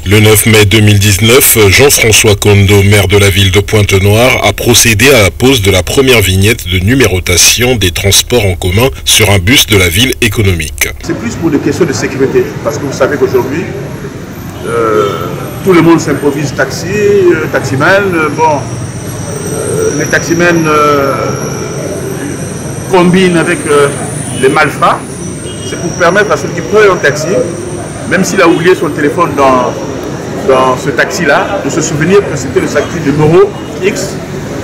Le 9 mai 2019, Jean-François Kondo, maire de la ville de Pointe-Noire, a procédé à la pose de la première vignette de numérotation des transports en commun sur un bus de la ville économique. C'est plus pour des questions de sécurité, parce que vous savez qu'aujourd'hui, tout le monde s'improvise taximan. Les taximens combinent avec les malfrats. C'est pour permettre à celui qui prend un taxi, même s'il a oublié son téléphone dans ce taxi-là, de se souvenir que c'était le taxi numéro X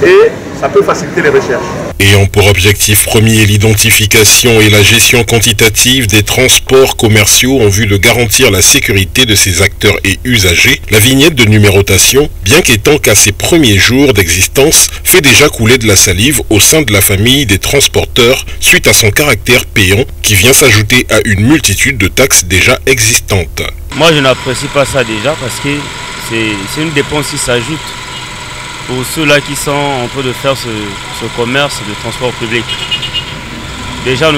et ça peut faciliter les recherches. Ayant pour objectif premier l'identification et la gestion quantitative des transports commerciaux en vue de garantir la sécurité de ses acteurs et usagers, la vignette de numérotation, bien qu'étant qu'à ses premiers jours d'existence, fait déjà couler de la salive au sein de la famille des transporteurs suite à son caractère payant qui vient s'ajouter à une multitude de taxes déjà existantes. Moi je n'apprécie pas ça déjà parce que c'est une dépense qui s'ajoute pour ceux-là qui sont en train de faire ce commerce de transport public. Déjà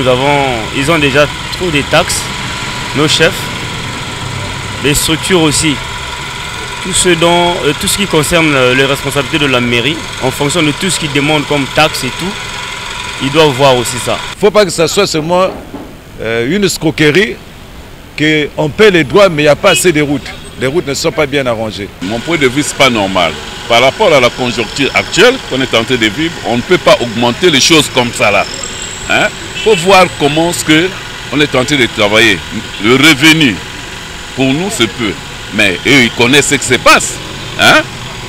ils ont déjà trop des taxes, nos chefs, les structures aussi. Tout ce qui concerne les responsabilités de la mairie, en fonction de tout ce qu'ils demandent comme taxes et tout, ils doivent voir aussi ça. Il ne faut pas que ça soit seulement une escroquerie, qu'on paie les droits mais il n'y a pas assez de routes. Les routes ne sont pas bien arrangées. Mon point de vue, ce n'est pas normal. Par rapport à la conjoncture actuelle qu'on est en train de vivre, on ne peut pas augmenter les choses comme ça là. Il faut voir comment on est en train de travailler. Le revenu, pour nous, c'est peu. Mais eux, ils connaissent ce qui se passe.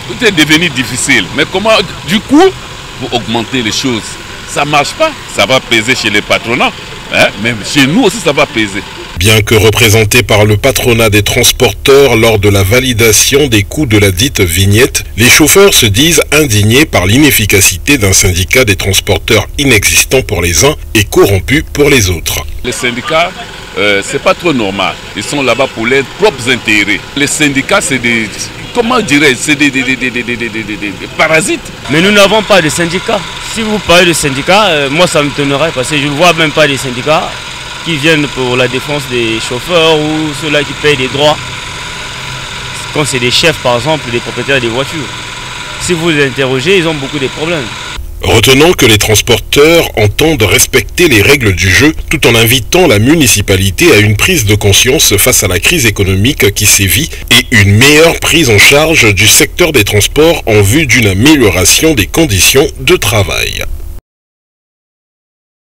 Tout est devenu difficile. Mais comment, du coup, vous augmentez les choses? Ça ne marche pas. Ça va peser chez les patronats. Même chez nous aussi, ça va peser. Bien que représentés par le patronat des transporteurs lors de la validation des coûts de la dite vignette, les chauffeurs se disent indignés par l'inefficacité d'un syndicat des transporteurs inexistant pour les uns et corrompu pour les autres. Les syndicats, c'est pas trop normal. Ils sont là-bas pour leurs propres intérêts. Les syndicats, c'est des... Comment dirais-je? C'est des parasites. Mais nous n'avons pas de syndicats. Si vous parlez de syndicats, moi ça me m'étonnerait parce que je ne vois même pas des syndicats qui viennent pour la défense des chauffeurs ou ceux-là qui payent des droits. Quand c'est des chefs par exemple, des propriétaires des voitures. Si vous les interrogez, ils ont beaucoup de problèmes. Retenons que les transporteurs entendent respecter les règles du jeu tout en invitant la municipalité à une prise de conscience face à la crise économique qui sévit et une meilleure prise en charge du secteur des transports en vue d'une amélioration des conditions de travail.